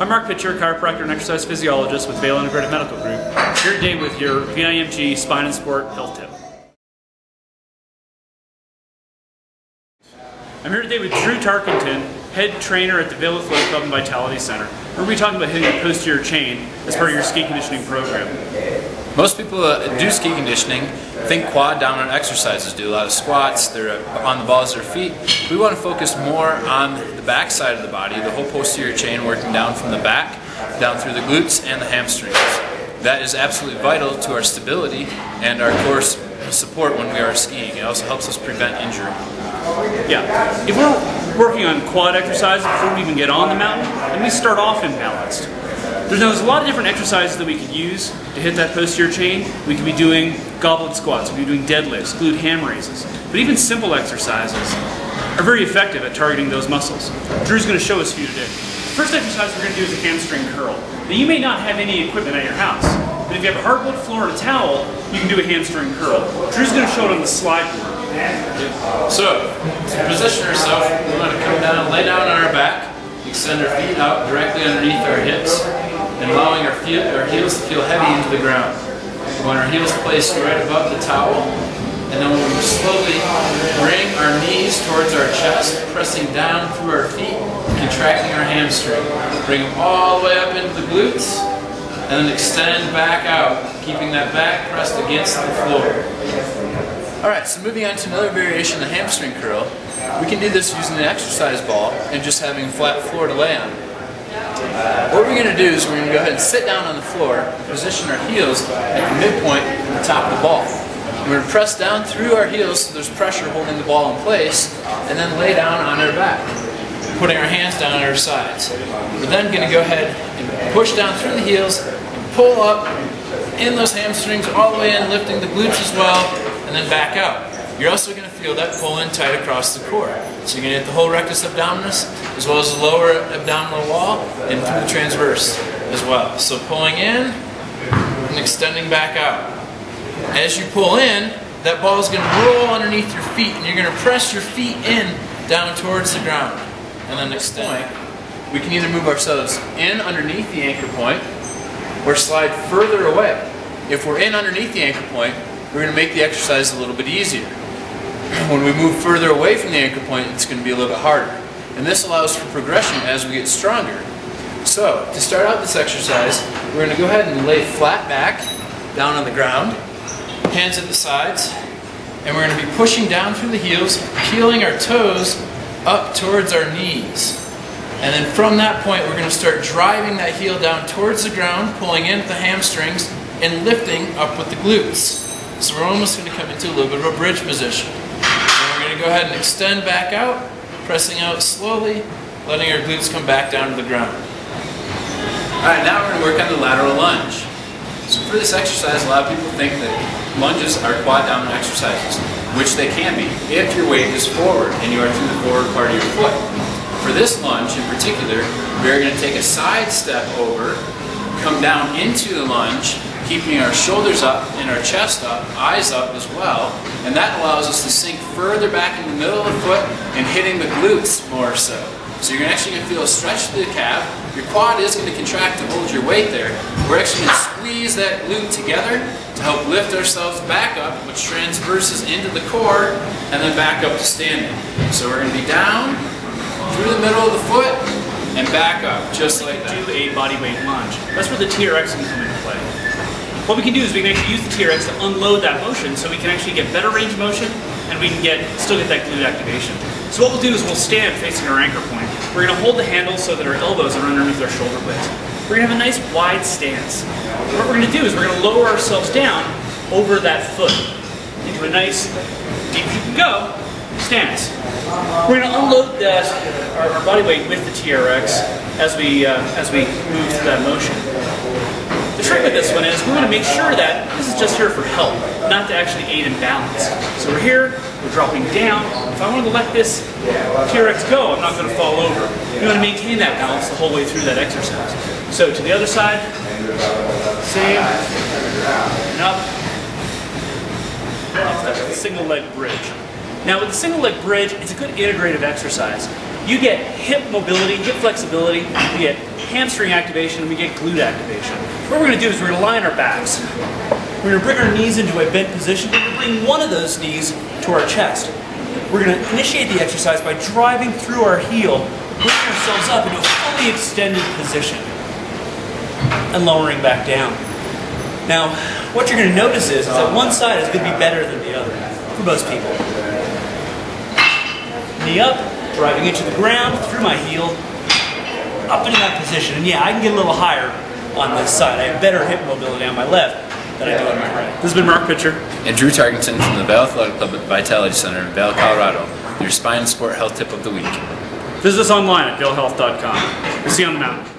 I'm Mark Pitcher, chiropractor and exercise physiologist with Vail Integrated Medical Group, here today with your VIMG Spine and Sport Health Tip. I'm here today with Drew Tarkington, head trainer at the Vail Club and Vitality Center. We're going to be talking about hitting the posterior chain as part of your ski conditioning program. Most people that do ski conditioning think quad dominant exercises, do a lot of squats, they're on the balls of their feet. We want to focus more on the back side of the body, the whole posterior chain, working down from the back, down through the glutes and the hamstrings. That is absolutely vital to our stability and our core support when we are skiing. It also helps us prevent injury. Yeah, if we're working on quad exercises before we even get on the mountain, then we start off imbalanced. There's a lot of different exercises that we could use to hit that posterior chain. We could be doing goblet squats, we could be doing deadlifts, glute ham raises. But even simple exercises are very effective at targeting those muscles. Drew's going to show us a few today. The first exercise we're going to do is a hamstring curl. Now you may not have any equipment at your house, but if you have a hardwood floor and a towel, you can do a hamstring curl. Drew's going to show it on the slide board. So, to position ourselves, we want to come down, lay down on our back, extend our feet out directly underneath our hips, and allowing our heels to feel heavy into the ground. We want our heels placed right above the towel, and then we'll slowly bring our knees towards our chest, pressing down through our feet, contracting our hamstring. Bring them all the way up into the glutes, and then extend back out, keeping that back pressed against the floor. Alright, so moving on to another variation of the hamstring curl. We can do this using an exercise ball and just having a flat floor to lay on. What we're going to do is we're going to go ahead and sit down on the floor, position our heels at the midpoint at the top of the ball. We're going to press down through our heels so there's pressure holding the ball in place, and then lay down on our back, putting our hands down at our sides. We're then going to go ahead and push down through the heels and pull up in those hamstrings all the way in, lifting the glutes as well, and then back out. You're also going to feel that pull in tight across the core. So you're going to hit the whole rectus abdominis, as well as the lower abdominal wall, and through the transverse as well. So pulling in and extending back out. As you pull in, that ball is going to roll underneath your feet, and you're going to press your feet in down towards the ground. And then extend. We can either move ourselves in underneath the anchor point, or slide further away. If we're in underneath the anchor point, we're going to make the exercise a little bit easier. When we move further away from the anchor point, it's going to be a little bit harder. And this allows for progression as we get stronger. So, to start out this exercise, we're going to go ahead and lay flat back, down on the ground, hands at the sides, and we're going to be pushing down through the heels, peeling our toes up towards our knees. And then from that point, we're going to start driving that heel down towards the ground, pulling in at the hamstrings, and lifting up with the glutes. So we're almost going to come into a little bit of a bridge position. And we're going to go ahead and extend back out, pressing out slowly, letting our glutes come back down to the ground. Alright, now we're going to work on the lateral lunge. So for this exercise, a lot of people think that lunges are quad dominant exercises, which they can be if your weight is forward and you are through the forward part of your foot. For this lunge in particular, we're going to take a side step over, come down into the lunge, keeping our shoulders up and our chest up, eyes up as well, and that allows us to sink further back in the middle of the foot and hitting the glutes more so. So you're actually going to feel a stretch to the calf. Your quad is going to contract to hold your weight there. We're actually going to squeeze that glute together to help lift ourselves back up, which transverses into the core and then back up to standing. So we're going to be down through the middle of the foot and back up, just like that. Do a body weight lunge. That's where the TRX can come into play. What we can do is we can actually use the TRX to unload that motion so we can actually get better range of motion and we can still get that glute activation. So what we'll do is we'll stand facing our anchor point. We're going to hold the handle so that our elbows are underneath our shoulder blades. We're going to have a nice wide stance. What we're going to do is we're going to lower ourselves down over that foot into a nice, deep as you can go, stance. We're going to unload our body weight with the TRX as we move through that motion. The trick with this one is we want to make sure that this is just here for help, not to actually aid in balance. So we're here, we're dropping down. If I wanted to let this TRX go, I'm not going to fall over. We want to maintain that balance the whole way through that exercise. So to the other side, same, and up. That's a single leg bridge. Now with the single leg bridge, it's a good integrative exercise. You get hip mobility, hip flexibility, you get hamstring activation, and we get glute activation. What we're going to do is we're going to lie on our backs. We're going to bring our knees into a bent position. We're going to bring one of those knees to our chest. We're going to initiate the exercise by driving through our heel, bringing ourselves up into a fully extended position, and lowering back down. Now, what you're going to notice is that one side is going to be better than the other, for most people. Knee up, driving into the ground, through my heel, up into that position. And yeah, I can get a little higher on this side. I have better hip mobility on my left than I do on my right. This has been Mark Pitcher. And Drew Tarkington from the Vail Athletic Club at Vitality Center in Vail, Colorado. Your spine and sport health tip of the week. Visit us online at vailhealth.com. We'll see you on the mountain.